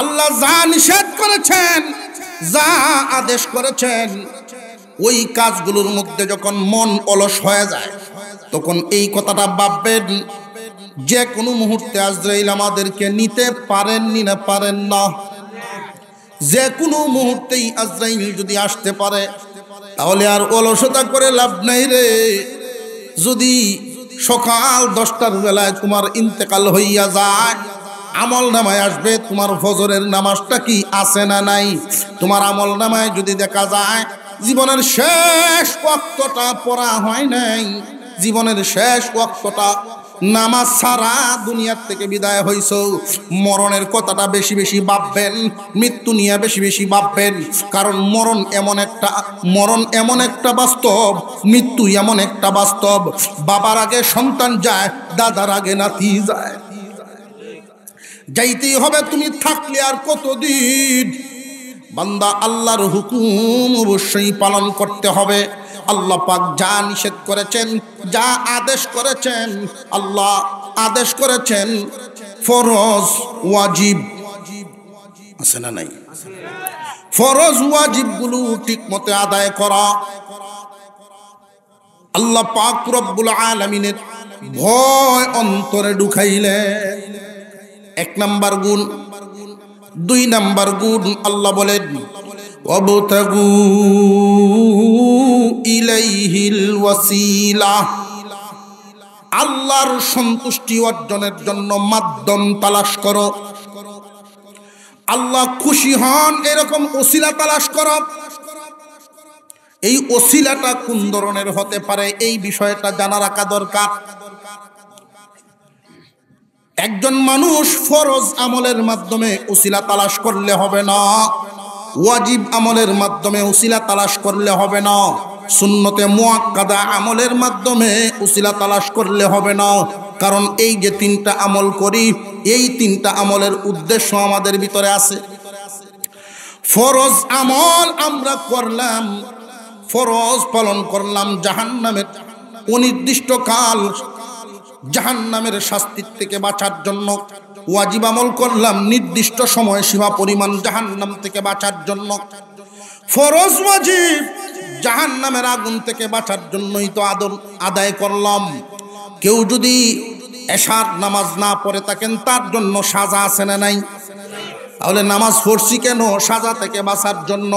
আল্লাহ যা নিষেধ করেছেন, যা আদেশ করেছেন, ওই কাজগুলোর মধ্যে যখন মন অলস হয়ে যায়, তখন এই কথাটা ভাববেন, যে কোনো মুহূর্তে আজরাইল আমাদেরকে নিতে পারেন না পারেন না। যে কোনো মুহূর্তেই আজরাইল যদি আসতে পারে, তাহলে আর অলসতা করে লাভ নাই রে। যদি সকাল 10টার বেলায় তোমার ইন্তেকাল হইয়া যায়, আমল নামায় আসবে তোমার ফজরের নামাজটা কি আছে না নাই। তোমার আমল নামায় যদি দেখা যায় জীবনের শেষ ওয়াক্তটা পড়া হয় নাই, জীবনের শেষ ওয়াক্তটা নামাজ ছাড়া দুনিয়ার থেকে বিদায় হইছ, মরণের কথাটা বেশি বেশি ভাববেন, মৃত্যু নিয়ে বেশি বেশি ভাববেন। কারণ মরণ এমন একটা বাস্তব, মৃত্যু এমন একটা বাস্তব। বাবার আগে সন্তান যায়, দাদার আগে নাতি যায়, যাইতেই হবে। তুমি থাকলে আর কতদিন? বান্দা, আল্লাহর হুকুম অবশ্যই পালন করতে হবে। আল্লাহ পাক যা নিষেধ করেছেন, যা আদেশ করেছেন, আল্লাহ আদেশ করেছেন ফরজ ওয়াজিব আছে না নাই? ফরজ ওয়াজিব গুলো ঠিক মতো আদায় করা। আল্লাহ পাক রব্বুল আলামিনের ভয় অন্তরে ঢুকাইলে 1 নাম্বার গুণ। 2 নাম্বার গুণ, আল্লাহ বলেন ওয়াবতাগু ইলাইহিল ওয়াসিলা, আল্লাহর সন্তুষ্টি অর্জনের জন্য মাধ্যম তালাশ করো। আল্লাহ খুশি হন এরকম ওসিলা তালাশ করো। এই ওসিলাটা কোন ধরনের হতে পারে, এই বিষয়টা জানা রাখা দরকার। একজন মানুষ ফরজ আমলের মাধ্যমে ওসিলা তালাশ করলে হবে না, ওয়াজিব আমলের মাধ্যমে ওসিলা তালাশ করলে হবে না, সুন্নতে মুআক্কাদা আমলের মাধ্যমে ওসিলা তালাশ করলে হবে না। কারণ এই যে 3টা আমল করি, এই 3টা আমলের উদ্দেশ্য আমাদের ভিতরে আছে। ফরজ আমল আমরা করলাম, ফরজ পালন করলাম জাহান্নামের অনির্দিষ্ট কাল, জাহান্নামের শাস্তির থেকে বাঁচার জন্য। ওয়াজিব আমল করলাম নির্দিষ্ট সময় সীমা পরিমাণ জাহান্নাম থেকে বাঁচার জন্য। ফরজ ওয়াজিব জাহান্নামের আগুন থেকে বাঁচার জন্যই তো আদায় করলাম। কেউ যদি এশার নামাজ না পড়ে থাকেন, তার জন্য সাজা আছে না নাই? তাহলে নামাজ পড়ছি কেন? সাজা থেকে বাঁচার জন্য।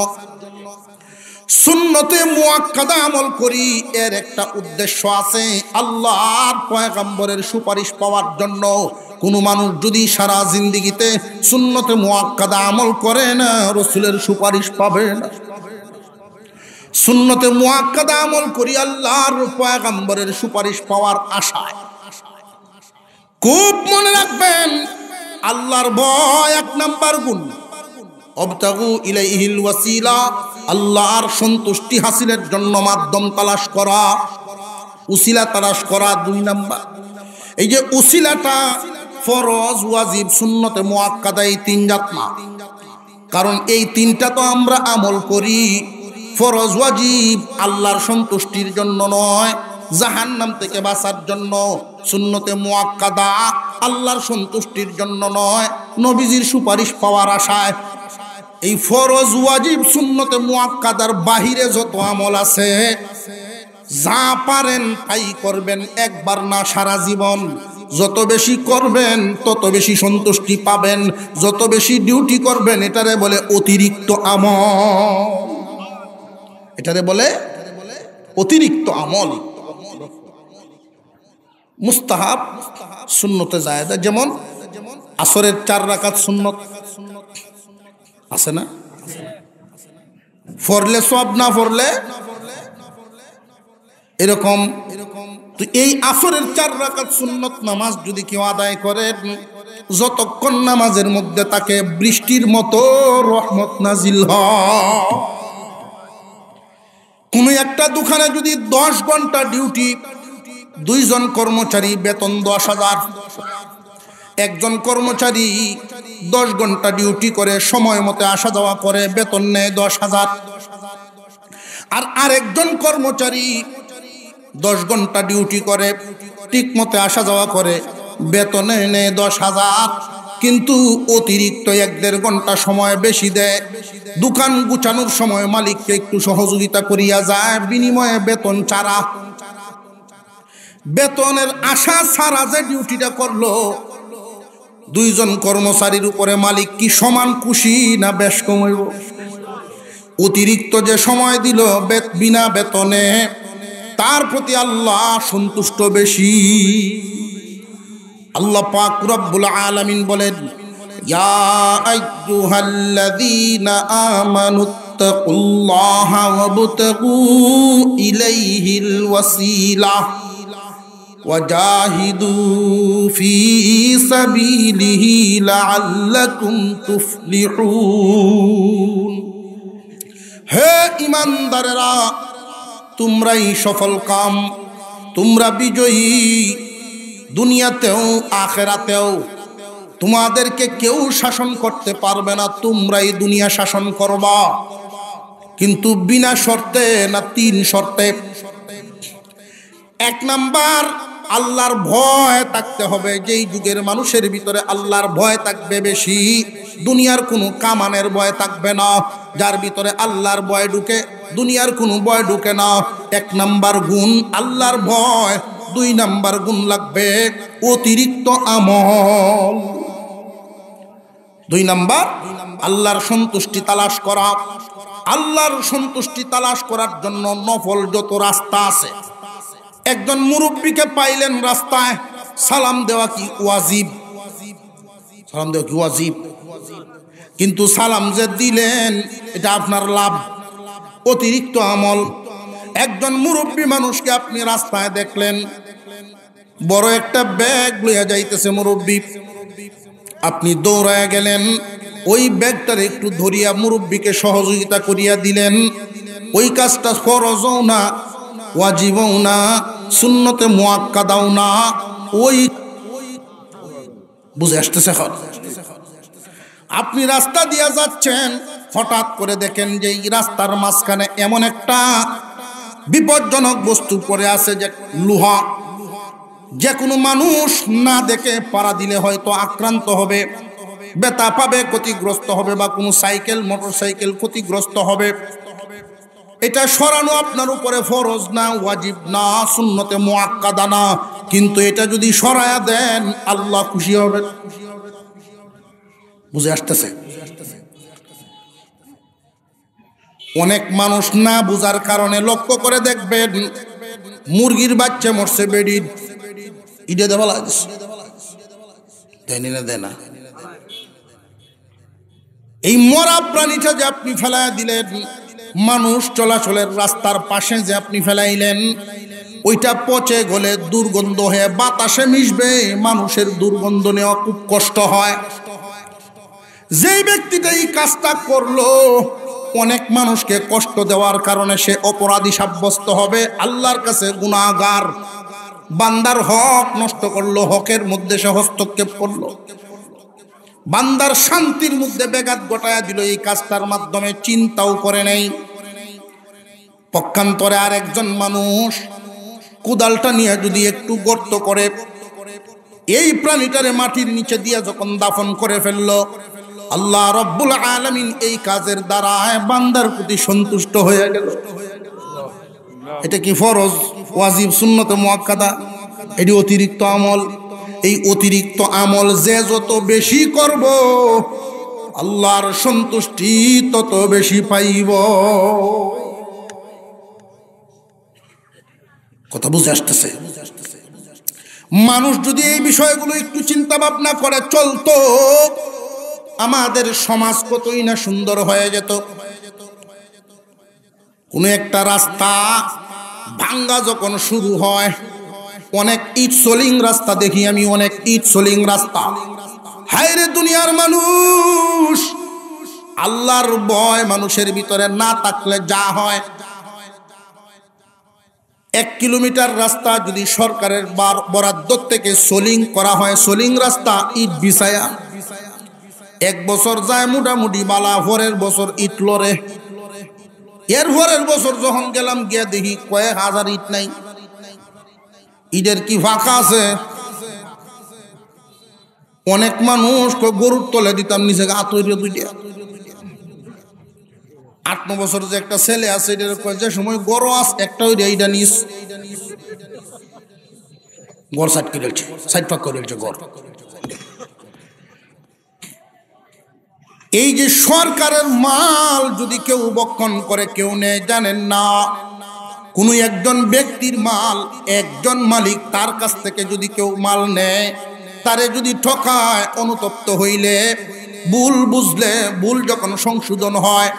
সুন্নতে মুআক্কাদা আমল করি, এর একটা উদ্দেশ্য আছে, আল্লাহর পয়গম্বরের সুপারিশ পাওয়ার জন্য। কোন মানুষ যদি সারা জিন্দেগিতে সুন্নতে মুআক্কাদা আমল করে না, রাসূলের সুপারিশ পাবে না। সুন্নতে মুআক্কাদা আমল করি আল্লাহর পয়গম্বরের সুপারিশ পাওয়ার আশায়। খুব মনে রাখবেন, আল্লাহর ভয় 1 নাম্বার গুণ। অবতাগু ইলাইহিল ওয়াসিলা, আল্লাহর সন্তুষ্টি হাসিলের জন্য মাধ্যম তালাশ করা, উসিলা তালাশ করা 2 নাম্বার। এই যে উসিলাটা ফরজ ওয়াজিব সুন্নতে মুআক্কাদা, এই 3 জাত না। কারণ এই 3টা তো আমরা আমল করি, ফরজ ওয়াজিব আল্লাহর সন্তুষ্টির জন্য নয়, জাহান্নাম থেকে বাঁচার জন্য। সুন্নতে মুআক্কাদা আল্লাহর সন্তুষ্টির জন্য নয়, নবীজির সুপারিশ পাওয়ার আশায়। এই ফরজ ওয়াজিব সুন্নতে মুআক্কাদার বাহিরে যত আমল আছে, যা পারেন তাই করবেন, একবার না সারা জীবন। যত বেশি করবেন তত বেশি সন্তুষ্টি পাবেন, যত বেশি ডিউটি করবেন এটারে বলে অতিরিক্ত আমল, এটারে বলে অতিরিক্ত আমল। মুস্তাহাব সুন্নতে জায়েদা, যেমন আসরের 4 রাকাত সুন্নত আছে না? পড়লে সব, না পড়লে এরকম। তো এই আসরের 4 রাকাত সুন্নত নামাজ যদি কেউ আদায় করে, যতক্ষণ নামাজের মধ্যে তাকে বৃষ্টির মতো রহমত নাজিল হয়। কোন একটা দোকানে যদি 10 ঘন্টা ডিউটি, 2 জন কর্মচারী বেতন 10,000। একজন কর্মচারী 10 ঘন্টা ডিউটি করে, সময় মতো আসা যাওয়া করে, বেতন নেয় 10,000। আর আরেকজন কর্মচারী 10 ঘন্টা ডিউটি করে, ঠিক মতো আসা যাওয়া করে, বেতন নেয় 10,000। কিন্তু অতিরিক্ত 1-1.5 ঘন্টা সময় বেশি দেয়। দোকান গুছানোর সময় মালিককে একটু সহযোগিতা করিয়া যায়, বিনিময়ে বেতন ছাড়া। বেতনের আশা ছাড়া যে ডিউটিটা করলো, 2 জন কর্মচারীর উপরে মালিক কি সমান খুশি না বেশ কম হইব? অতিরিক্ত যে সময় দিল বিনা বেতনে, তার প্রতি আল্লাহ সন্তুষ্ট বেশি। আল্লাহ পাক রব্বুল আলামিন বলেন, ইয়া আইয়ুহাল্লাযীনা আমানুত্তাকুল্লাহা ওয়াবতাগু ইলাইহিল ওয়াসিলা ওয়াজাহিদু ফি সাবিলিহি লাআল্লাকুম তুফলিহুন। হে ঈমানদারেরা, তোমরাই সফল কাম, তোমরা বিজয়ী। দুনিয়াতেও আখিরাতেও তোমাদেরকে কেউ শাসন করতে পারবে না, তোমরাই দুনিয়া শাসন করবা। কিন্তু বিনা শর্তে না 3 শর্তে। 1 নাম্বার, আল্লাহর ভয় থাকতে হবে। যেই যুগের মানুষের ভিতরে আল্লাহর ভয় থাকবে বেশি, দুনিয়ার কোনো কামানের ভয় থাকবে না। যার ভিতরে আল্লাহর ভয় ঢুকে, দুনিয়ার কোনো ভয় ঢুকে না। 1 নাম্বার গুণ আল্লাহর ভয়। 2 নাম্বার গুণ লাগবে অতিরিক্ত আমল। 2 নাম্বার আল্লাহর সন্তুষ্টি তালাশ করা। আল্লাহর সন্তুষ্টি তালাশ করার জন্য নফল যত রাস্তা আছে। একজন মুরব্বীকে পাইলেন রাস্তায়, সালাম দেওয়া কি ওয়াজিব? সালাম দেওয়া কি ওয়াজিব? কিন্তু সালাম যে দিলেন এটা আপনার লাভ, অতিরিক্ত আমল। একজন মুরব্বী মানুষকে আপনি রাস্তায় দেখলেন, বড় একটা ব্যাগ লইয়া যাইতেছে মুরব্বী, আপনি দৌড়ায় গেলেন, ওই ব্যাগটার একটু ধরিয়া মুরব্বীকে সহযোগিতা করিয়া দিলেন। ওই কাজটা ফরজও না, ওয়াজিবও না, সুন্নতে মুআক্কাদাও না। ওই বুঝে আসতেছে? আপনি রাস্তা দিয়া যাচ্ছেন, হঠাৎ করে দেখেন যে এই রাস্তার মাঝখানে এমন একটা বিপজ্জনক বস্তু পড়ে আছে, যে লোহা। যে কোনো মানুষ না দেখে পাড়া দিলে হয়তো আক্রান্ত হবে, ব্যথা পাবে, ক্ষতিগ্রস্ত হবে, বা কোনো সাইকেল মোটরসাইকেল ক্ষতিগ্রস্ত হবে। এটা সরানো আপনার উপরে ফরজ না, ওয়াজিব না, সুন্নতে মুআক্কাদা না। কিন্তু এটা যদি সরায়া দেন, আল্লাহ খুশি হবেন। বুঝে আসতেছে? অনেক মানুষ না বুঝার কারণে, লক্ষ্য করে দেখবেন, মুরগির বাচ্চা মরছে বেডির, ইডে দেওয়া লাগছে, দেয়নি না দেয় না। এই মরা প্রাণীটা যে আপনি ফেলাইয়া দিলেন, মানুষ চলাচলের রাস্তার পাশে যে আপনি ফেলাইলেন, ওইটা পচে গলে দুর্গন্ধ হয়ে বাতাসে মিশবে, মানুষের দুর্গন্ধ নেওয়া খুব কষ্ট হয়। যেই ব্যক্তিটা এই কাজটা করলো, অনেক মানুষকে কষ্ট দেওয়ার কারণে সে অপরাধী সাব্যস্ত হবে, আল্লাহর কাছে গুনাহগার। বান্দার হক নষ্ট করলো, হকের মধ্যে সে হস্তক্ষেপ করলো, বান্দার শান্তির মধ্যে ব্যাঘাত ঘটায়া দিল এই কাজটার মাধ্যমে, চিন্তাও করে নেই। পক্ষান্তরে আর একজন মানুষ কোদালটা নিয়ে যদি একটু গর্ত করে, এই প্রাণীটারে মাটির নিচে দিয়ে যখন দাফন করে ফেললো, আল্লাহ রব্বুল আলামিন এই কাজের দ্বারা বান্দার প্রতি সন্তুষ্ট হয়ে গেল। এটা কি ফরজ, ওয়াজিব, সুন্নতে মুআক্কাদা? এটি অতিরিক্ত আমল। এই অতিরিক্ত আমল যে যত বেশি করব, আল্লাহর সন্তুষ্টি তত বেশি পাইব। কথা বুঝে আসতেছে? মানুষ যদি এই বিষয়গুলো একটু চিন্তা ভাবনা করে চলতো, আমাদের সমাজ কতই না সুন্দর হয়ে যেত। কোনো একটা রাস্তা ভাঙ্গা যখন শুরু হয়, অনেক ইট সোলিং রাস্তা দেখি আমি, অনেক ইট সোলিং রাস্তা। হায় রে দুনিয়ার মানুষ, আল্লাহর ভয় মানুষের ভিতরে না থাকলে যা হয়। 1 কিলোমিটার রাস্তা যদি সরকারের বরাদ্দ থেকে সোলিং করা হয়, সোলিং রাস্তা ইট বিছায়া, 1 বছর যায় মোটামুটি বালা, পরের বছর ইট লড়ে। এর পরের বছর যখন গেলাম, গিয়া দেখি কয়েক হাজার ইট নাই। ইটের কি ফাঁকা আছে? অনেক মানুষ গরুর তলে দিতাম নিচে আতইরে দুইটা। 8-9 বছর যে একটা ছেলে আছে যে সময় গরু আস একটা ওই এইটা নিস গড় সাইড করে ফেলছে, সাইড ফাঁক করে ফেলছে গড়। এই যে সরকারের মাল যদি কেউ বক্ষণ করে কেউ নেয় জানেন না, কোন একজন ব্যক্তির মাল একজন মালিক তার কাছ থেকে যদি কেউ মাল নেয়, তারে যদি ঠকায়, অনুতপ্ত হইলে, ভুল বুঝলে, ভুল যখন সংশোধন হয়,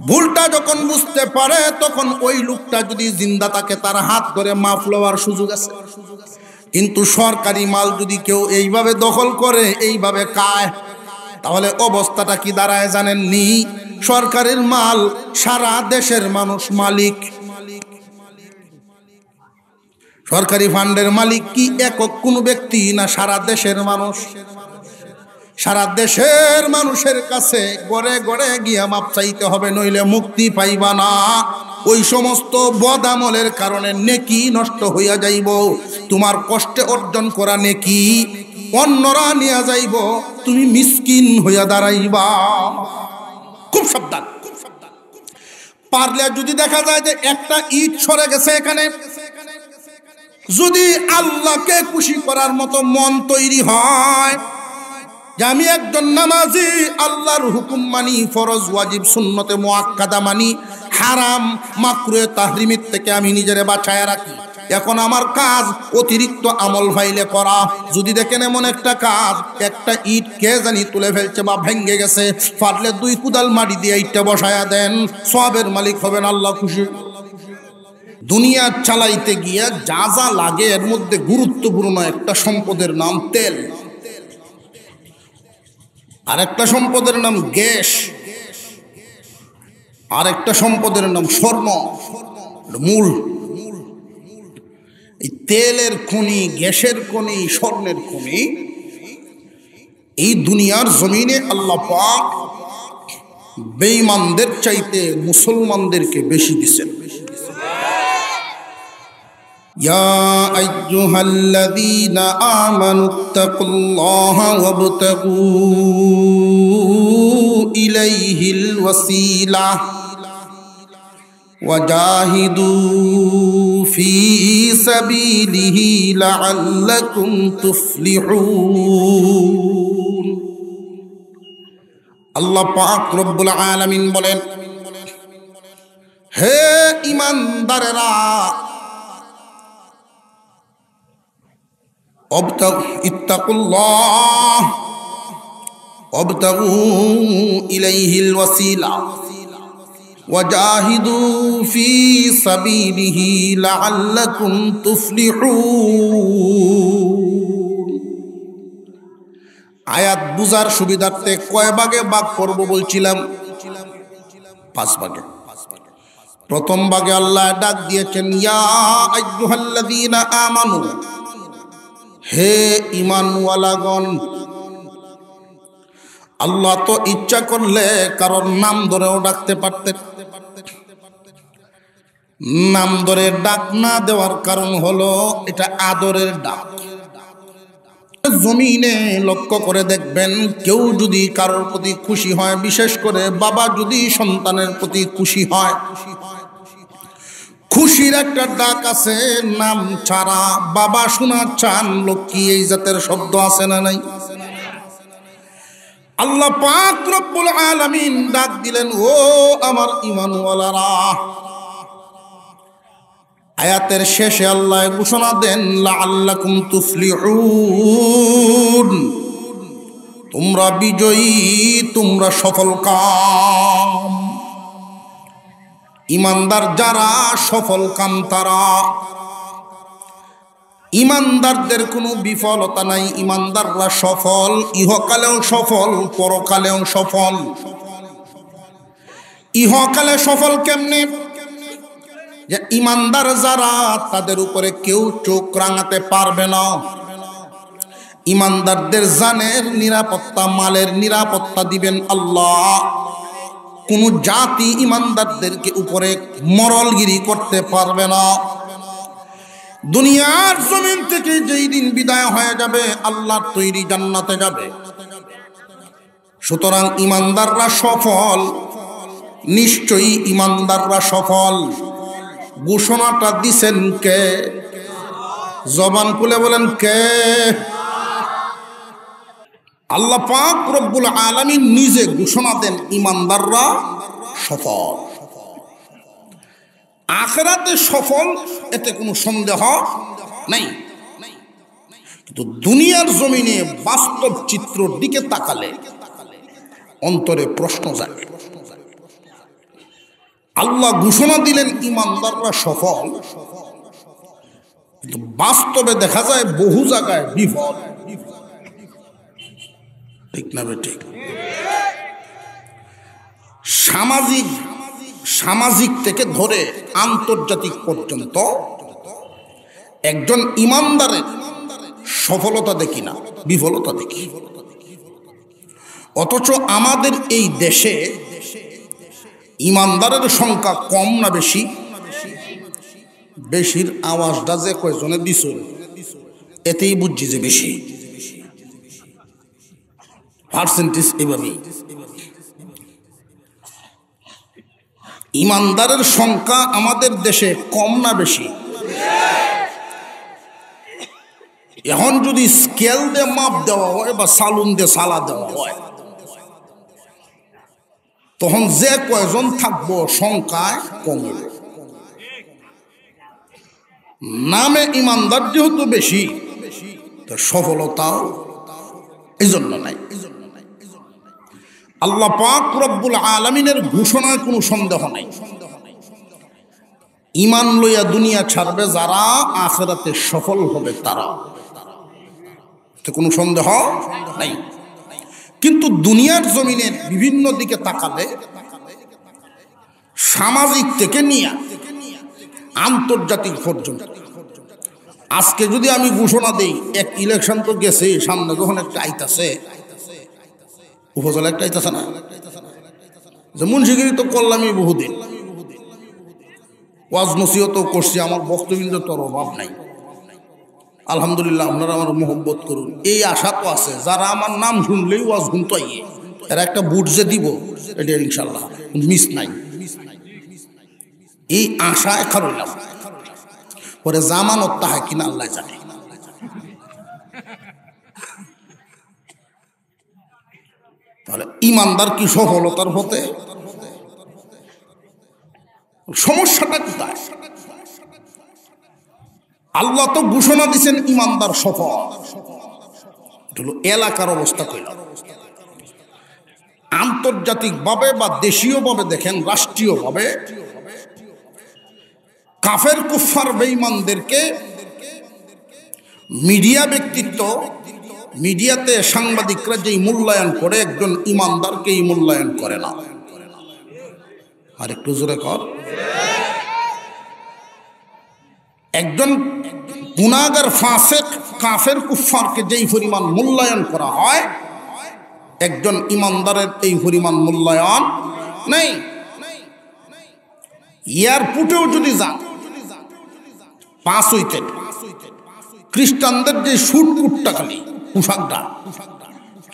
ভুলটা যখন বুঝতে পারে, তখন ওই লোকটা যদি জিন্দা থাকে তার হাত ধরে মাফ লওয়ার সুযোগ আছে। কিন্তু সরকারি মাল যদি কেউ এইভাবে দখল করে, এইভাবে খায়, তাহলে অবস্থাটা কি দাঁড়ায় জানেননি? সরকারের মাল সারা দেশের মানুষ মালিক। সরকারি ফান্ডের মালিক কি একক কোন ব্যক্তি না সারা দেশের মানুষ? সারা দেশের মানুষের কাছে গড়ে গড়ে গিয়া মাপ চাইতে হবে, নইলে মুক্তি পাইবা না। ওই সমস্ত বদামলের কারণে নেকি নষ্ট হইয়া যাইব। তোমার কষ্টে অর্জন করা নেকি অন্যরা নিয়ে যাইব, তুমি মিসকিন হইয়া দাঁড়াইবা। খুব সাবধান। পারলে যদি দেখা যায় যে একটা ইট সরে গেছে এখানে, যদি আল্লাহকে খুশি করার মতো মন তৈরি হয় যে আমি একজন নামাজি, আল্লাহর হুকুম মানি, ফরজ ওয়াজিব সুন্নতে মুআক্কাদা মানি, হারাম মাকরুহে তাহরিমের থেকে আমি নিজেরে বাঁচায় রাখি, এখন আমার কাজ অতিরিক্ত আমল ফাইলে করা। যদি দেখেন এমন একটা কাজ, একটা ইট কে জানি তুলে ফেলছে বা ভেঙে গেছে, পারলে 2 কুদাল মাটি দিয়ে ইটটা বসায়া দেন, সবের মালিক হবেন আল্লাহ খুশি। দুনিয়া চালাইতে গিয়া যা যা লাগে এর মধ্যে গুরুত্বপূর্ণ একটা সম্পদের নাম তেল, আর একটা সম্পদের নাম গ্যাস, আর একটা সম্পদের নাম স্বর্ণ, মূল। এই তেলের খনি, গ্যাসের খনি, স্বর্ণের খনি এই দুনিয়ার জমিনে আল্লাহ পাক বেঈমানদের চাইতে মুসলমানদেরকে বেশি দিয়েছেন। ইয়া আইয়ুহাল্লাযীনা আমানুত্তাকুল্লাহা ওয়াবতাগু ইলাইহিল ওয়াসিলা ওয়াজাহিদু ফি সাবিলিহি লাআল্লাকুম তুফলিহুন। আল্লাহ পাক রব্বুল আলামিন বলেন, হে ঈমানদারেরা, ইত্তাকুল্লাহ ওয়াবতাগু ইলাইহিল ওয়াসিলা ওয়াজাহিদু ফি সাবিলিহি লাআল্লাকুম তুফলিহুন। আয়াত বুঝার সুবিধার্থে কয় ভাগে ভাগ করব বলছিলাম? 5 ভাগে। প্রথম ভাগে আল্লাহ ডাক দিয়েছেন, ইয়া আইয়ুহাল্লাযীনা আমানু, হে ঈমানওয়ালাগণ। আল্লাহ তো ইচ্ছা করলে কারোর নাম ধরেও ডাকতে পারতেন। নাম ধরে ডাক না দেওয়ার কারণ হলো এটা আদরের ডাক। জমিনে লক্ষ্য করে দেখবেন, কেউ যদি কারোর প্রতি খুশি হয়, বিশেষ করে বাবা যদি সন্তানের প্রতি খুশি হয়, খুশির একটা ডাক আছে, নাম ছাড়া বাবা শোনা চান লক্ষ্মী, এই জাতের শব্দ আছে না নাই? আল্লাহ পাক রব্বুল আলামিন ডাক দিলেন, ও আমার ঈমানওয়ালারা। আয়াতের শেষে আল্লাহ ঘোষণা দেন, লাআল্লাকুম তুফলিহুন, তোমরা বিজয়ী, তোমরা সফলকাম। ঈমানদার যারা, সফল কাম তারা। ঈমানদারদের কোনো বিফলতা নাই, ঈমানদাররা সফল, ইহকালেও সফল, পরকালেও সফল। ইহকালে সফল কেমনে? যে ঈমানদার যারা, তাদের উপরে কেউ চোখ রাঙাতে পারবে না। ঈমানদারদের জানের নিরাপত্তা, মালের নিরাপত্তা দিবেন আল্লাহ। কোন জাতি ঈমানদারদেরকে উপরে মরলগিরি করতে পারবে না। দুনিয়ার জমিন থেকে যেই দিন বিদায় হয়ে যাবে আল্লাহর তৈরি জান্নাতে যাবে। সুতরাং ইমানদাররা সফল, নিশ্চয়ই ইমানদাররা সফল। ঘোষণাটা দিছেন কে? জবান খুলে বলেন কে? আল্লাহ পাক রব্বুল আলামিন নিজে ঘোষণা দেন ইমানদাররা সফল। আখিরাতে সফল, এতে কোনো সন্দেহ নাই। কিন্তু দুনিয়ার জমিনে বাস্তব চিত্রর দিকে তাকালে অন্তরে প্রশ্ন জাগে। আল্লাহ ঘোষণা দিলেন ইমানদাররা সফল, কিন্তু বাস্তবে দেখা যায় বহু জায়গায় বিফল। ঠিক না বেঠিক? সামাজিক থেকে ধরে আন্তর্জাতিক পর্যন্ত একজন ইমানদারের সফলতা দেখি না, বিফলতা দেখি। অথচ আমাদের এই দেশে ইমানদারের সংখ্যা কম না বেশি? বেশির আওয়াজটা যে কয়জনে দিছ এতেই বুঝছি যে বেশি। পার্সেন্টেজ এভাবেই। ইমানদারের সংখ্যা আমাদের দেশে কম না বেশি? এখন যদি স্কেল দিয়ে মাপ দেওয়া হয় বা সালুন দিয়ে সালা দেওয়া হয়, তখন যে কয়জন থাকবো সংখ্যায় কমে। নামে ইমানদার যেহেতু বেশি, তো সফলতাও এই জন্য নাই। আল্লাহ পাক রব্বুল আলামিনের ঘোষণায় কোনো সন্দেহ নাই। ঈমান লইয়া দুনিয়া ছাড়বে যারা, আখিরাতে সফল হবে তারা, এতে কোনো সন্দেহ নাই। কিন্তু দুনিয়ার জমিনের বিভিন্ন দিকে তাকালে সামাজিক থেকে নিয়ে আন্তর্জাতিক পর্যন্ত, আজকে যদি আমি ঘোষণা দেই, এক ইলেকশন তো গেছে, সামনে যখন একটা আইতাছে, উপজেলা একটা আইতাছে না, যে মুন্সিগিরি তো করলামই বহুদিন, ওয়াজ নসিহত করছি, আমার বক্তব্য তোর অভাব নাই, আলহামদুলিল্লাহ, আপনারা আমার মোহব্বত করুন, এই আশা তো আছে। যারা আমার নাম শুনলেই ওয়াজ শুনতো, এরা একটা বুট যে দিব, এটা ইনশাল্লাহ মিস নাই। এই আশায় খারইলাম, পরে জামানত তাহা কিনা আল্লাহ জানে। তাহলে ইমানদার কি সফলতার হতে? সমস্যাটা কোথায়? আল্লাহ তো ঘোষণা দিচ্ছেন ইমানদার সফল। এলাকার অবস্থা কইলাম, আন্তর্জাতিক ভাবে বা দেশীয় ভাবে দেখেন, রাষ্ট্রীয় ভাবে কাফের কুফার বেঈমানদেরকে মিডিয়া ব্যক্তিত্ব, মিডিয়াতে সাংবাদিকরা যেই মূল্যায়ন করে, একজন ইমানদারকে এই মূল্যায়ন করে না। আর একটু জোরে কর। একজন গুনাহগার ফাসিক কাফের কুফারকে যেই পরিমাণ মূল্যায়ন করা হয়, একজন ইমানদারের এই পরিমাণ মূল্যায়ন নেই। এয়ারপোর্টেও যদি যান, পাস হইতে খ্রিস্টানদের যে সুট কুটটা খালি পোশাকটা,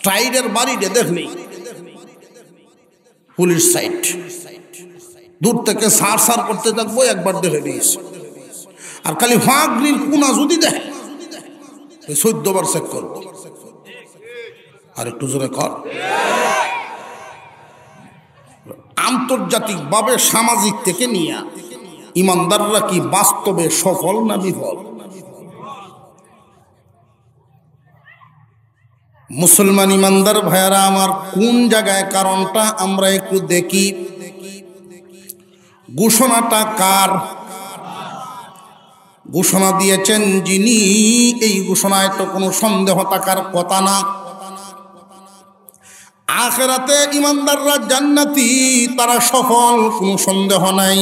ট্রাইডের বাড়িতে দেখলেই পুলিশ সাইড, দূর থেকে সার সার করতে থাকবো, একবার দেখে দিয়েছে। আর খালি ফাঁকরির কুনা যদি দেখে 14 বার চেক করবো। আর একটু জোরে কর। আন্তর্জাতিক ভাবে সামাজিক থেকে নিয়ে ইমানদাররা কি বাস্তবে সফল না বিফল? মুসলমান ইমানদার ভাইয়ারা আমার, কোন জায়গায় কারণটা আমরা একটু দেখি। ঘোষণাটা কার? ঘোষণা দিয়েছেন যিনি, এই ঘোষণায় তো কোনো সন্দেহ থাকার কথা না। আখিরাতে ইমানদাররা জান্নাতি, তারা সফল, কোনো সন্দেহ নাই।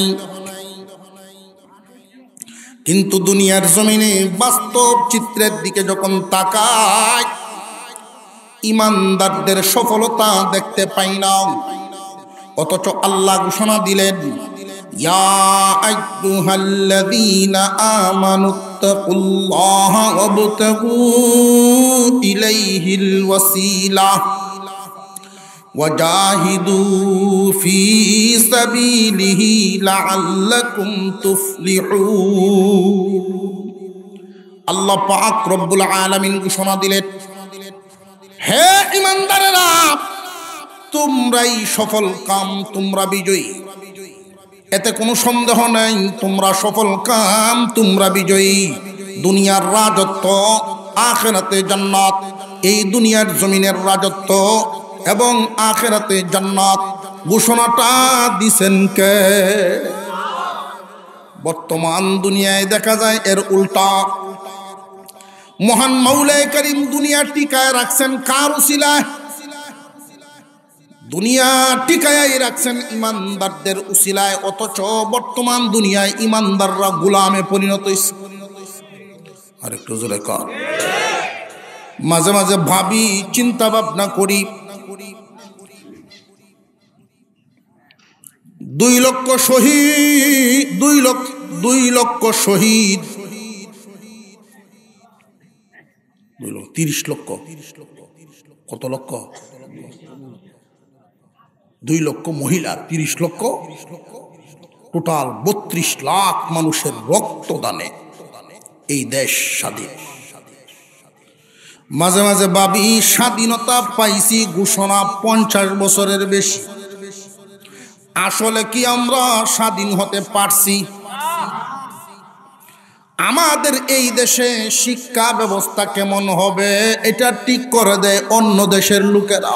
কিন্তু দুনিয়ার জমিনে বাস্তব চিত্রের দিকে যখন তাকায়, ইমানদারদের সফলতা দেখতে পাই না। অথচ আল্লাহ ঘোষণা দিলেন, ইয়া আইয়ুহাল্লাযীনা আমানু ফাত্তাকুল্লাহা ওয়াবতাগু ইলাইহিল ওয়াসিলা ওয়াজাহিদু ফি সাবিলিহি লাআল্লাকুম তুফলিহুন। আল্লাহ পাক রব্বুল আলামিন ঘোষণা দিলেন, হে ঈমানদারেরা, তোমরাই সফল কাম, তোমরা বিজয়ী। এতে কোনো সন্দেহ নাই, তোমরা সফল কাম, তোমরা বিজয়ী। দুনিয়ার রাজত্ব, আখিরাতে জান্নাত। এই দুনিয়ার জমিনের রাজত্ব এবং আখিরাতে জান্নাত ঘোষণাটা দিছেন কে? বর্তমান দুনিয়ায় দেখা যায় এর উল্টা। মহান মাওলাই করিম দুনিয়া টিকায় রাখছেন কার উসিলায়? দুনিয়া টিকায় রাখছেন ইমানদারদের উসিলায়। অথচ বর্তমান দুনিয়ায় ইমানদাররা গোলামে পরিণত হয়েছে। আর একটু জোরে কর। মাঝে মাঝে ভাবি, চিন্তা ভাবনা করি, 2 লক্ষ শহীদ, 2 লক্ষ শহীদ, 30 লক্ষ, কত লক্ষ? 2 লক্ষ মহিলা, 30 লক্ষ, টোটাল 32 লাখ মানুষের রক্তদানে এই দেশ স্বাধীন। মাঝে মাঝে ভাবি, স্বাধীনতা পাইছি ঘোষণা 50 বছরের বেশি। আসলে কি আমরা স্বাধীন হতে পারছি? আমাদের এই দেশে শিক্ষা ব্যবস্থা কেমন হবে এটা ঠিক করে দেয় অন্য দেশের লোকেরা।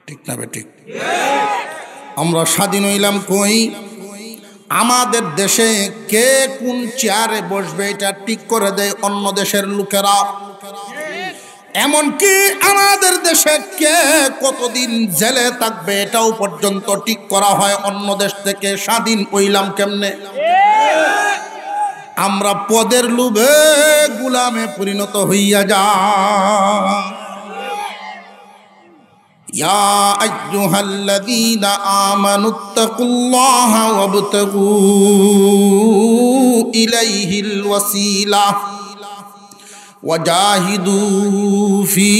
ঠিক না বেঠিক? আমরা স্বাধীন হইলাম কই? আমাদের দেশে কে কোন চেয়ারে বসবে এটা ঠিক করে দেয় অন্য দেশের লোকেরা। এমনকি আমাদের দেশে কে কতদিন জেলে থাকবে এটাও পর্যন্ত ঠিক করা হয় অন্য দেশ থেকে। স্বাধীন হইলাম কেমনে? আমরা পদের লোভে গোলামে পরিণত হইয়া যাই। ইয়া আইয়ুহাল্লাযীনা আমানুত্তাকুল্লাহা ওয়াবতাগু ইলাইহিল ওয়াসিলা ওয়াজাহিদু ফি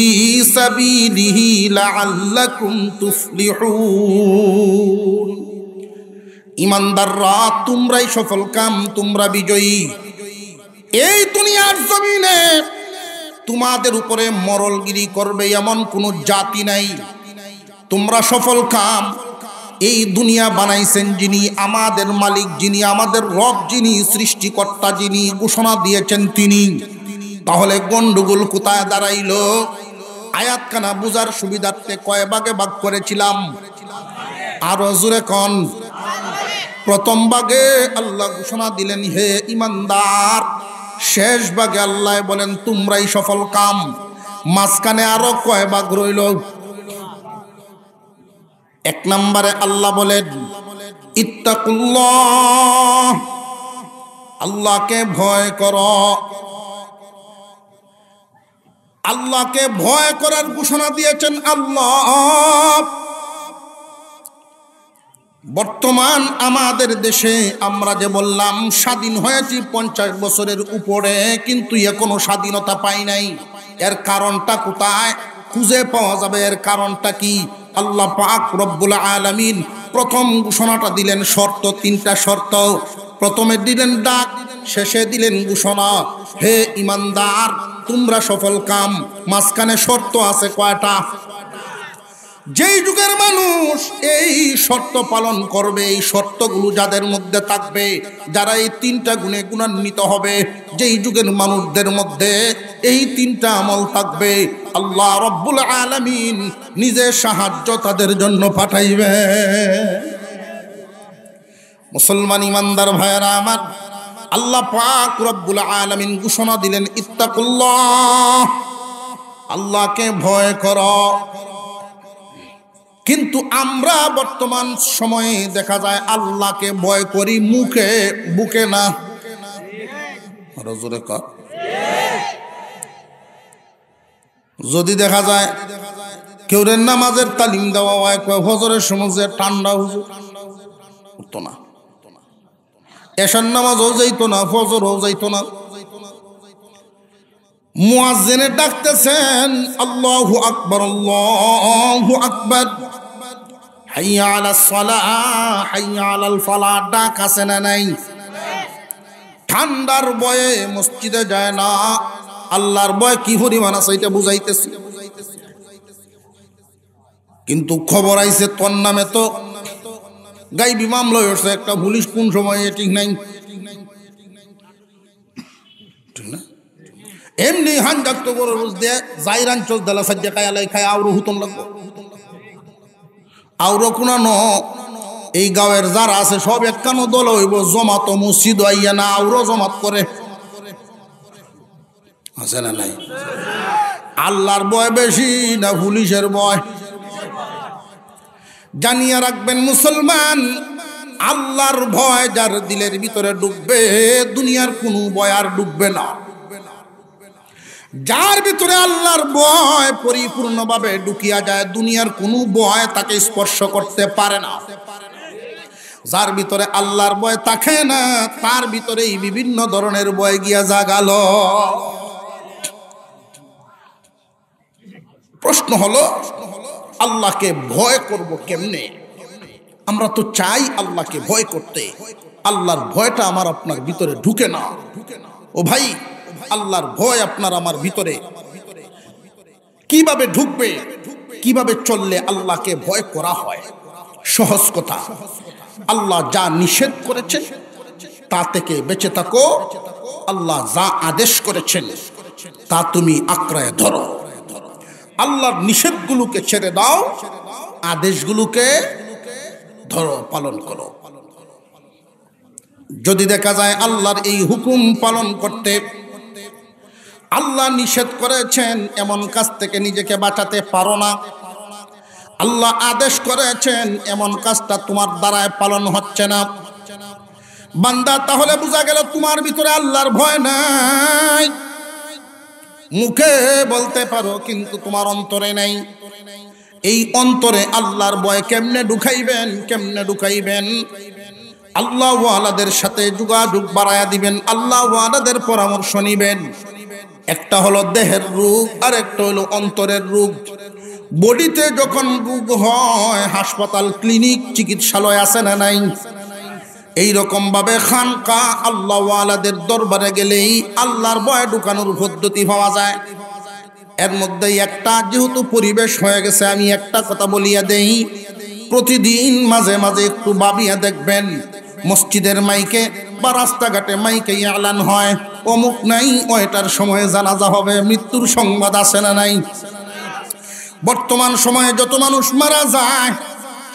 সাবিলিহি লাআল্লাকুম তুফলিহুন। ঈমানদাররা, তোমরাই সফল কাম, তোমরা বিজয়ী। এই দুনিয়ার জমিনে তোমাদের উপরে মরলগিরি করবে এমন কোনো জাতি নাই। তোমরা সফল কাম। এই দুনিয়া বানাইছেন যিনি, আমাদের মালিক যিনি, আমাদের রব যিনি, সৃষ্টিকর্তা যিনি, ঘোষণা দিয়েছেন তিনি। তাহলে গন্ডগোল কোথায় দাঁড়াইল? আয়াতখানা বুঝার সুবিধার্থে কয় ভাগে ভাগ করেছিলাম? আরো জোরে কন। প্রথম ভাগে আল্লাহ ঘোষণা দিলেন, হে ইমানদার। শেষ ভাগে আল্লাহ বলেন, তোমরাই সফল কাম। মাঝখানে আরো কয় ভাগ রইল? 1 নম্বরে আল্লাহ বলেন, ইত্তাকুল্লাহ, আল্লাহকে ভয় করো। আল্লাহকে ভয় করার ঘোষণা দিয়েছেন আল্লাহ। বর্তমান আমাদের দেশে আমরা যে বললাম স্বাধীন হয়েছি 50 বছরের উপরে, কিন্তু এখনো স্বাধীনতা পাই নাই। এর কারণটা কোথায় খুঁজে পাওয়া যাবে? এর কারণটা কি? আল্লাহ পাক রব্বুল আলামিন প্রথম ঘোষণাটা দিলেন শর্ত, 3টা শর্ত। প্রথমে দিলেন ডাক, শেষে দিলেন ঘোষণা, হে ইমানদার তোমরা সফল কাম। মাঝখানে শর্ত আছে কয়টা? যেই যুগের মানুষ এই শর্ত পালন করবে, এই শর্তগুলো যাদের মধ্যে থাকবে, যারা এই 3টা গুণে গুণান্বিত হবে, যেই যুগের মানুষদের মধ্যে এই 3টা আমল থাকবে, আল্লাহ রব্বুল আলামিন নিজের সাহায্য তাদের জন্য পাঠাইবে। মুসলমান ইমানদার ভাইয়েরা আমার, আল্লাহ পাক রব্বুল আলামিন ঘোষণা দিলেন, ইত্তাকুল্লাহ, আল্লাহকে ভয় করো। কিন্তু আমরা বর্তমান সময়ে দেখা যায় আল্লাহকে ভয় করি মুখে, বুকে না। যদি দেখা যায় কেউ নামাজের তালিম দেওয়া হয়, ফজরের সময় ঠান্ডা হুজুর, উঠতো না। এশার নামাজও যাইতো না, ফজরও যাইতো না। মুয়াজ্জিনে ডাকতেছেন আল্লাহু আকবার, আল্লাহু আকবার, হাইয়া আলাস সালাহ, হাইয়া আলাল ফালাহ। ডাক আছে না নাই? ঠান্ডার বয়ে মসজিদে যায় না, আল্লাহর ভয় কি পরিমাণ আছে এটা বুঝাইতেছি। কিন্তু খবর আইছে তোর নামে তো গাইবি মামলা হয়েছে একটা, পুলিশ কোন সময় ঠিক নাই, ঠিক না? এমনি হানজাক্ত করে রোজ দিয়ে জাইরান চোখ দালা সাজ্জা খায়ালাই খায় আউরো হুতন লাগবো। আউরো কোনা ন এই গাঁয়ের যারা আছে সব একখানো দল হইব, জমাত মসজিদ আইয়া না আউরো জমাত করে, আছে না নাই? আল্লাহর ভয় বেশি না পুলিশের ভয়? জানিয়ে রাখবেন মুসলমান, আল্লাহর ভয় যার দিলের ভিতরে ঢুকবে, দুনিয়ার কোনো ভয় আর ঢুকবে না। যার ভিতরে আল্লাহর ভয় পরিপূর্ণভাবে ঢুকিয়া যায়, দুনিয়ার কোনো ভয় তাকে স্পর্শ করতে পারে না। যার ভিতরে আল্লাহর ভয় থাকে না, তার ভিতরেই বিভিন্ন ধরনের ভয় গিয়া জাগালো। প্রশ্ন হলো আল্লাহকে ভয় করব কেমনে? আমরা তো চাই আল্লাহকে ভয় করতে, আল্লাহর ভয়টা আমার আপনার ভিতরে ঢুকে না। ও ভাই, আল্লাহর ভয় আপনার আমার ভিতরে কিভাবে ঢুকবে, কিভাবে চললে আল্লাহকে ভয় করা হয়? সহজ কথা, আল্লাহ যা নিষেধ করেছেন তা থেকে বেঁচে থাকো, আল্লাহ যা আদেশ করেছেন তা তুমি আঁকড়ায় ধরো। আল্লাহর নিষেধগুলোকে ছেড়ে দাও, আদেশগুলোকে ধরো, পালন করো। যদি দেখা যায় আল্লাহর এই হুকুম পালন করতে, আল্লাহ নিষেধ করেছেন এমন কাজ থেকে নিজেকে বাঁচাতে পারো না, আল্লাহ আদেশ করেছেন এমন কাজটা তোমার দ্বারায় পালন হচ্ছে না, বান্দা, তাহলে বোঝা গেল তোমার ভিতরে আল্লাহর ভয় নাই। মুখে বলতে পারো কিন্তু তোমার অন্তরে নাই। এই অন্তরে আল্লাহর ভয় কেমনে ঢুকাইবেন? কেমনে ঢুকাইবেন? আল্লাহ ওয়ালাদের সাথে যোগাযোগ বাড়ায়া দিবেন, আল্লাহ ওয়ালাদের পরামর্শ নিবেন। একটা হলো দেহের রোগ, আর একটা হলো অন্তরের রোগ। বডিতে যখন রোগ হয়, হাসপাতাল, ক্লিনিক, চিকিৎসালয় আছে না নাই? এইরকম ভাবে খানকা আল্লাহ ওয়ালাদের দরবারে গেলেই আল্লাহর ভয় ঢুকানোর পদ্ধতি পাওয়া যায়। এর মধ্যে একটা যেহেতু পরিবেশ হয়ে গেছে, আমি একটা কথা বলিয়া দেই, প্রতিদিন মাঝে মাঝে একটু ভাবিয়া দেখবেন, মসজিদের মাইকে বা রাস্তাঘাটে মাইকে এলান হয় অমুক নাই ওইটার সময়ে জানাজা হবে, মৃত্যুর সংবাদ আছে না নাই? বর্তমান সময়ে যত মানুষ মারা যায়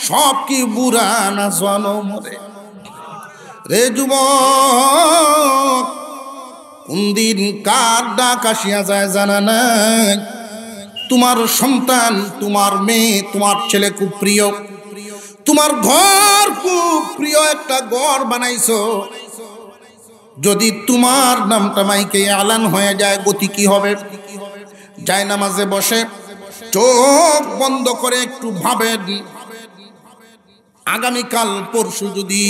সব কি বুড়া না জওয়ানও মরে? রে যুবক, কোন দিন কার ডাক আসিয়া যায় জানা নাই? তোমার সন্তান, তোমার মেয়ে, তোমার ছেলে খুব প্রিয়, তোমার ঘর খুব প্রিয়, একটা ঘর বানাইছো, যদি তোমার নামটা মাইকে আলান হয়ে যায়, গতি কি হবে? যায় নামাজে বসে চোখ বন্ধ করে একটু ভাবেন, আগামীকাল পরশু যদি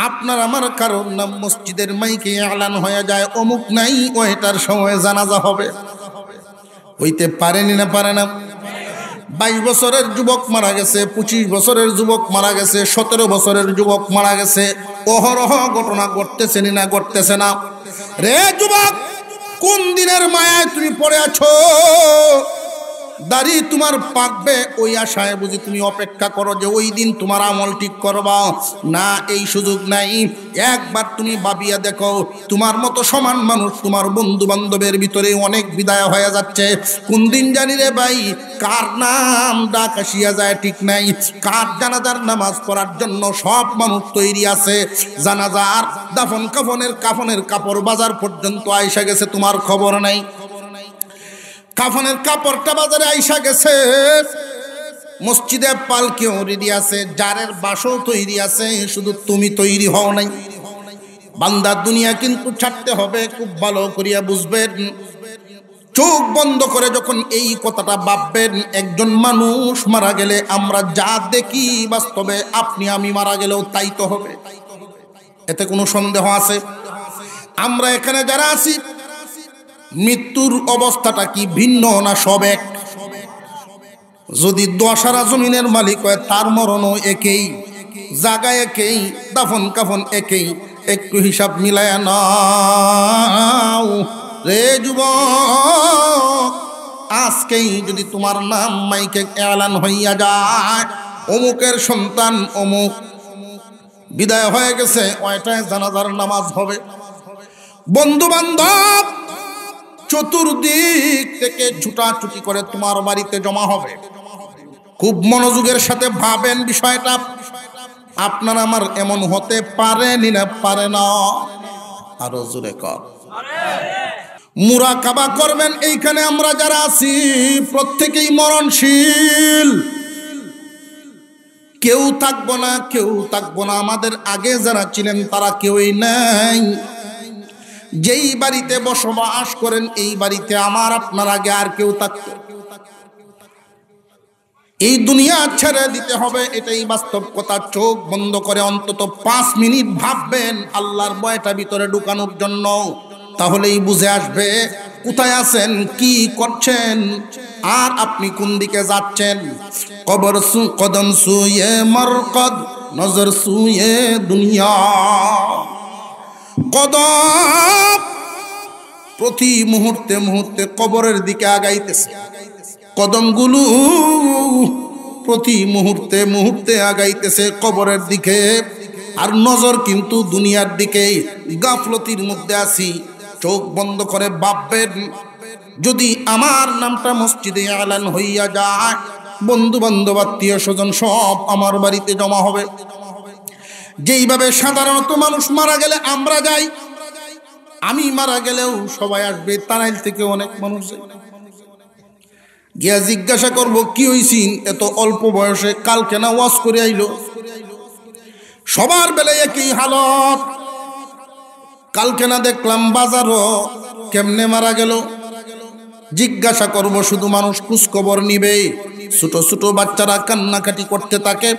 আপনার আমার কারোর নাম মসজিদের মাইকে আলান হয়ে যায়, অমুক নাই ওইটার সময় জানাজা হবে, হইতে পারেনি না পারে না? 22 বছরের যুবক মারা গেছে, 25 বছরের যুবক মারা গেছে, 17 বছরের যুবক মারা গেছে, অহরহ ঘটনা ঘটতেছে না ঘটতেছে না? রে যুবক, কোন দিনের মায়ায় তুমি পড়ে আছো? দাড়ি তোমার পাকবে ওই আশায় বুঝি তুমি অপেক্ষা করো যে ওই দিন তোমার আমল ঠিক করবা? না, এই সুযোগ নাই। একবার তুমি ভাবিয়া দেখো, তোমার মতো সমান মানুষ তোমার বন্ধু বান্ধবের ভিতরে অনেক বিদায় হয়ে যাচ্ছে। কোন দিন জানি রে ভাই, কার নাম ডাক আসিয়া যায় ঠিক নাই। কার জানাজার নামাজ পড়ার জন্য সব মানুষ তৈরি আছে, জানাজার দাফন কাফনের কাপড় বাজার পর্যন্ত আইসা গেছে, তোমার খবর নাই। কাফনের কাপড়টা বাজারে আইসা গেছে, মসজিদে পালকিও রেডি আছে, জারের বাসও তৈরি আছে, শুধু তুমি তৈরি হও নাই। বান্দা, দুনিয়া কিন্তু ছাড়তে হবে, খুব ভালো করিয়া বুঝবেন। চোখ বন্ধ করে যখন এই কথাটা ভাববেন, একজন মানুষ মারা গেলে আমরা যা দেখি বাস্তবে আপনি আমি মারা গেলেও তাই তো হবে। এতে কোনো সন্দেহ আছে? আমরা এখানে যারা আছি মৃত্যুর অবস্থাটা কি ভিন্ন না সব এক? যদি দশারা জমিনের মালিক হয় তার মরণও একই, জায়গা একই, দাফন কাফন একই। একটু হিসাব মিলায় নাও রে যুবক। আজকেই যদি তোমার নাম মাইকে এলান হইয়া যায়, অমুকের সন্তান অমুক বিদায় হয়ে গেছে, ওইটায় জানাজার নামাজ হবে। বন্ধু বান্ধব চতুর্দিক থেকে ছুটাছুটি করে তোমার বাড়িতে জমা হবে। খুব মনোযোগের সাথে ভাবেন বিষয়টা। আপনার আমার এমন হতে পারে না পারে না? আরো জোরে কর। মুরাকাবা করবেন। এইখানে আমরা যারা আছি প্রত্যেকেই মরণশীল। কেউ থাকবো না, কেউ থাকবো না। আমাদের আগে যারা ছিলেন তারা কেউই নাই। যেই বাড়িতে বসবাস করেন এই বাড়িতে আমার আপনার আগে আর কেউ থাকতো। এই দুনিয়া ছেড়ে দিতে হবে, এটাই বাস্তব কথা। চোখ বন্ধ করে অন্তত 5 মিনিট ভাববেন আল্লাহর ভয়টা ভিতরে ঢুকানোর জন্য। তাহলেই বুঝে আসবে কোথায় আছেন, কি করছেন, আর আপনি কোন দিকে যাচ্ছেন। কবর কদম সুয়ে মরকদ, নজর সুয়ে দুনিয়া। কদম প্রতি মুহূর্তে মুহূর্তে কবরের দিকে আগাইতেছে। কদমগুলো প্রতি মুহূর্তে মুহূর্তে আগাইতেছে কবরের দিকে, আর নজর কিন্তু দুনিয়ার দিকে। গাফলতির মধ্যে আছি। চোখ বন্ধ করে ভাববেন, যদি আমার নামটা মসজিদে এলান হইয়া যায়, বন্ধু বান্ধব আত্মীয় স্বজন সব আমার বাড়িতে জমা হবে। যেইভাবে সাধারণত মানুষ মারা গেলে আমরা যাই, আমি মারা গেলেও সবাই আসবে। তারাইল থেকে অনেক মানুষ গিয়া জিজ্ঞাসা করবো কি হইছিন এত অল্প বয়সে, কালকে না ওয়াজ করে আইলো। সবার বেলায় একই হালত। কালকে না দেখলাম বাজারও, কেমনে মারা গেল জিজ্ঞাসা করব। শুধু মানুষ খোঁজখবর নিবে। ছোট ছোট বাচ্চারা কান্নাকাটি করতে থাকে,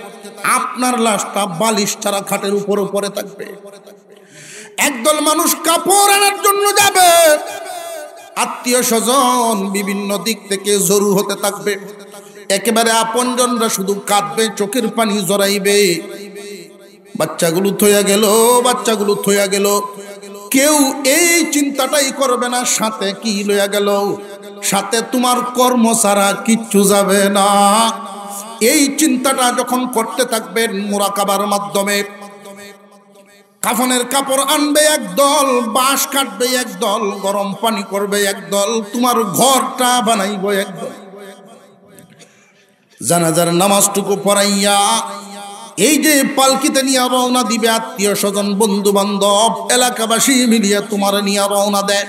আপনার লাশটা বালিশ ছাড়া খাটের উপর পড়ে থাকবে। একদল মানুষ কাপড় আনার জন্য যাবে, আত্মীয় স্বজন বিভিন্ন দিক থেকে জরু হতে থাকবে। একেবারে আপনজনরা শুধু কাঁদবে, চোখের পানি জড়াইবে। বাচ্চাগুলো থইয়া গেল, বাচ্চাগুলো থইয়া গেল। কেউ এই চিন্তাটাই করবে না সাথে কি লইয়া গেল। সাথে তোমার কর্ম ছাড়া কিচ্ছু যাবে না। এই চিন্তাটা যখন করতে থাকবেন মুরাকাবার মাধ্যমে, কাফনের কাপড় আনবে একদল, বাঁশ কাটবে একদল, গরম পানি করবে একদল, তোমার ঘরটা বানাইবে একদল। জানাজার নামাজটুকু পড়াইয়া এই যে পালকিতে নিয়ে রওনা দিবে, আত্মীয় স্বজন বন্ধু বান্ধব এলাকাবাসী মিলিয়ে তোমার নিয়ে রওনা দেয়।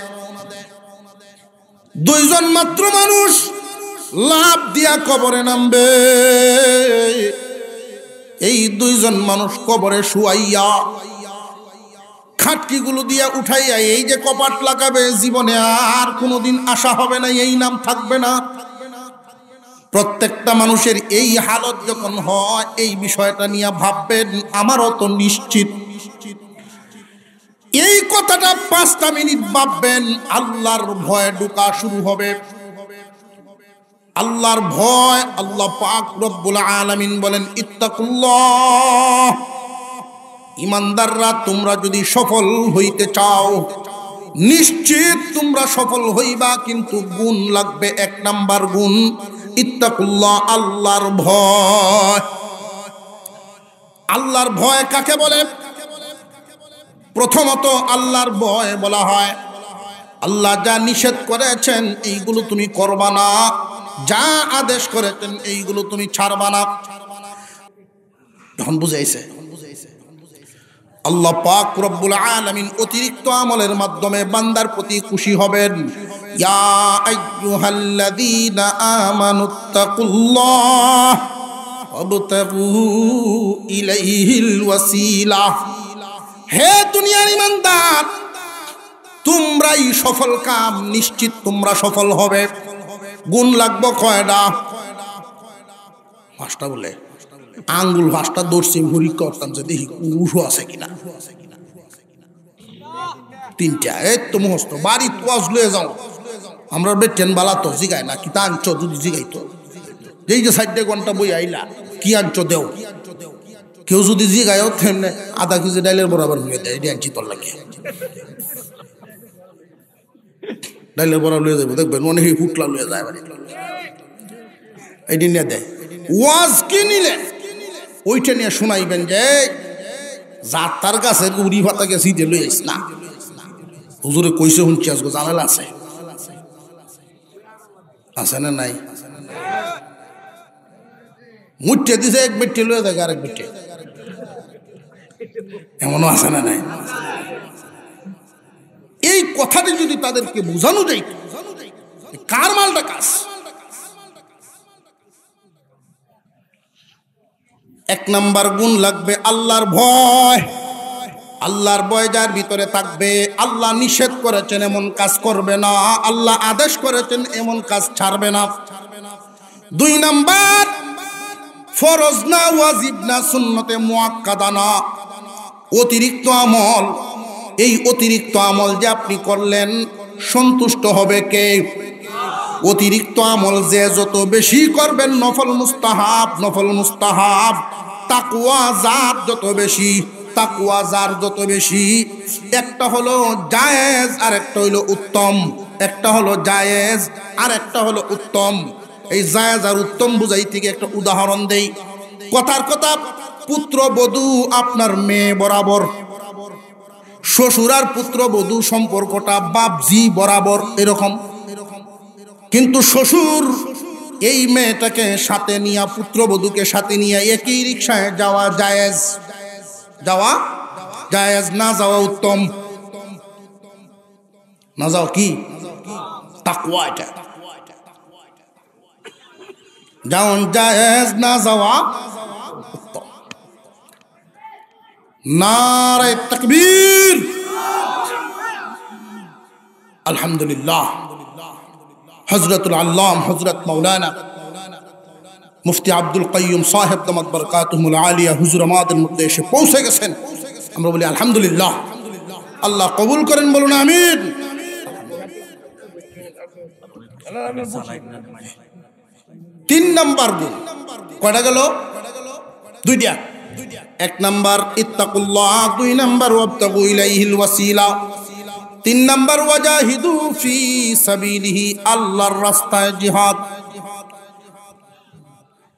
2 জন মাত্র মানুষ লাভ দিয়া কবরে নামবে। এই 2 জন মানুষ কবরে শুয়াইয়া খাটকিগুলো দিয়া উঠাইয়া এই যে কপাট লাগাবে, জীবনে আর কোনোদিন আশা হবে না, এই নাম থাকবে না। প্রত্যেকটা মানুষের এই হালত যখন হয়, এই বিষয়টা নিয়ে ভাববেন। আমারও তো নিশ্চিত এই কথাটা 5টা মিনিট ভাববেন, আল্লাহর ভয় ঢুকা শুরু হবে। আল্লাহর ভয়। আল্লাহ পাক রব্বুল আলামিন বলেন, ইত্তাকুল্লাহ। ইমানদাররা তোমরা যদি সফল হইতে চাও, নিশ্চিত তোমরা সফল হইবা, কিন্তু গুণ লাগবে। 1 নাম্বার গুণ ইত্তাকুল্লাহ, আল্লাহর ভয়। আল্লাহর ভয় কাকে বলে? প্রথমত আল্লাহর ভয় বলা হয় আল্লাহ যা নিষেধ করেছেন এইগুলো তুমি করবা না, যা আদেশ করেছেন এইগুলো তুমি ছাড়বা না। তখন বুঝাইছে আল্লাহ পাক রব্বুল আলামিন অতিরিক্ত আমলের মাধ্যমে বান্দার প্রতি খুশি হবেন। ইয়া আইয়ুহাল্লাযীনা আমানুত্তাকুল্লাহ ওয়াবতাগু ইলাইহিল ওয়াসিলা। হে দুনিয়ার ইমানদার, তোমরাই সফল কাম, নিশ্চিত তোমরা সফল হবে। গুণ লাগবে কয়টা? 5টা বলে আঙ্গুল 5টা দর্শি ভুরি করতাম যে দেখি উঠো আছে কিনা। তিনটা, এই তো মুখস্থ। বাড়ি তোয়াজ লয়ে যাও, আমরা বেটেন বালা তো জিগায় না কি তা আনছ, যদি জিগাইতো এই যে 4 ঘন্টা বই আইলা কি আনছ দেও, কেউ যদি জিগায়ও তেমনি আধা কেজি ডাইলের বরাবর লুয়ে দেয়, এটি আনছি তোর লাগে ডাইলের বরাবর লুয়ে যাবো, দেখবেন মনে হয় হুটলা লুয়ে যায় বাড়ি, এটি নিয়ে দেয়। ওয়াজ কি নিলে ওইটা নিয়ে শোনাইবেন যে যার তার কাছে উড়ি ভাতা গেছে লই আইস না, হুজুরে কইছে শুনছি আজকে জানালা আছে, আছে না নাই? মুঠে দিছে এক বেটে লয়ে থাকে আরেক বেটে, এমনও আছে না নাই? এই কথাটি যদি তাদেরকে বোঝানো যায়, কার মালটা কাজ? 1 নাম্বার গুণ লাগবে আল্লাহর ভয়। আল্লাহর ভয় যার ভিতরে থাকবে, আল্লাহ নিষেধ করেছেন এমন কাজ করবে না, আল্লাহ আদেশ করেছেন এমন কাজ ছাড়বে না। 2 নাম্বার, ফরজ না, ওয়াজিব না, সুন্নতে মুআক্কাদা না, অতিরিক্ত আমল। এই অতিরিক্ত আমল যে আপনি করলেন সন্তুষ্ট হবে কে? অতিরিক্ত আমল যে যত বেশি করবেন, নফল মুস্তাহাব, নফল মুস্তাহাব, তাকওয়া জাত যত বেশি, তাকওয়া জাত যত বেশি। একটা হলো জায়েজ আর একটা হলো উত্তম, একটা হলো জায়েজ আর একটা হলো উত্তম। এই জায়েজ আর উত্তম বুঝাই থেকে একটা উদাহরণ দেই। কথার কথা, পুত্রবধূ আপনার মেয়ে বরাবর, শ্বশুর আর পুত্রবধূ সম্পর্কটা বাপজি বরাবর এরকম। কিন্তু শ্বশুর এই মেয়েটাকে সাথে নিয়ে, পুত্রবধূকে সাথে নিয়ে একই রিকশায় যাওয়া জায়েজ, যাওয়া জায়েজ, না যাওয়া উত্তম। না যাওয়া কি? তাকওয়া। এটা যাওন জায়েজ, না যাওয়া উত্তম। নারে তাকবীর, আলহামদুলিল্লাহ। হযরতুল আল্লাম হযরত মাওলানা মুফতি আব্দুল কাইয়ুম সাহেব দামাত বরকাতুহুল আলিয়া হুজুর আমাদের মধ্যে এসে পৌঁছে গেছেন। আমরা বলি আলহামদুলিল্লাহ। আল্লাহ কবুল করেন, বলুন আমিন। 3 নাম্বার গুণ কয়টা গেল? 2টা। 1 নাম্বার ইত্তাকুল্লাহ, 2 নাম্বার ওয়াবতাগু ইলাইহিল ওয়াসিলা, 3 নাম্বার ওয়াজাহিদু ফি সাবিলিহি, আল্লাহর রাস্তায় জিহাদ।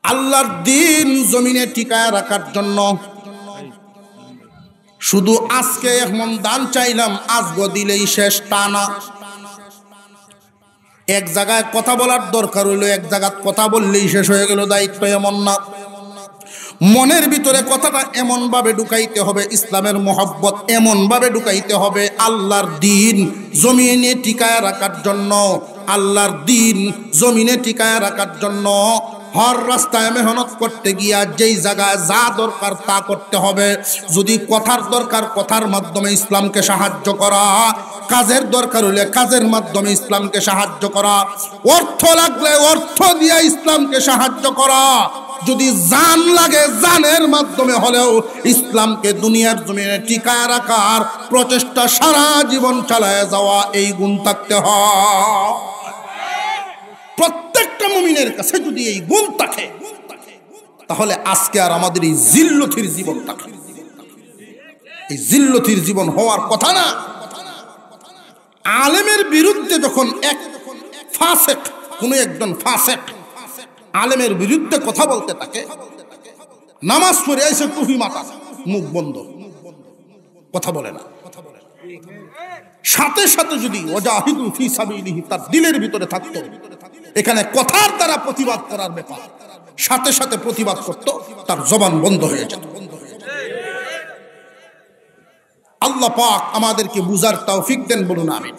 আল্লাহর দ্বীন জমিনে টিকায় রাখার জন্য। শুধু আজকে এমন দান চাইলাম আজগো দিলেই শেষ, তা না। এক জায়গায় কথা বলার দরকার হইলো, এক জায়গায় কথা বললেই শেষ হয়ে গেল দায়িত্ব, এমন না। মনের ভিতরে কথাটা এমন ভাবে ঢুকাইতে হবে, ইসলামের মহব্বত এমন ভাবে ঢুকাইতে হবে, আল্লাহর দ্বীন জমিনে টিকায় রাখার জন্য, আল্লাহর দ্বীন জমিনে টিকায় রাখার জন্য হর রাস্তায় মেহনত করতে গিয়া যেই জায়গায় যা দরকার তা করতে হবে। যদি কথার দরকার কথার মাধ্যমে ইসলামকে সাহায্য করা, কাজের দরকার হলে কাজের মাধ্যমে ইসলামকে সাহায্য করা, অর্থ লাগলে অর্থ দিয়ে ইসলামকে সাহায্য করা, যদি জান লাগে জানের মাধ্যমে হলেও ইসলামকে দুনিয়ার জমিনে টিকায় রাখার প্রচেষ্টা সারা জীবন চালায় যাওয়া, এই গুণ থাকতে হয়। প্রত্যেকটা মুমিনের কাছে যদি এই গুণ থাকে, তাহলে আজকে আর আমাদের এই জিল্লতির জীবন থাকে, এই জিল্লতির জীবন হওয়ার কথা না। আলেমের বিরুদ্ধে যখন এক ফাসেক, কোন একজন ফাসেক আলেমের বিরুদ্ধে কথা বলতে থাকে, নামাজ পড়ে এসে টুপি মাথা, মুখ বন্ধ, কথা বলে না, সাথে সাথে যদি ওয়াজাহিদু ফি সাবিলিহি তার দিলের ভিতরে থাকতো, এখানে কথার দ্বারা প্রতিবাদ করার ব্যাপার, সাথে সাথে প্রতিবাদ করত, তার জবান বন্ধ হয়ে যেত। আল্লাহ পাক আমাদেরকে বুঝার তৌফিক দেন, বলুন আমিন।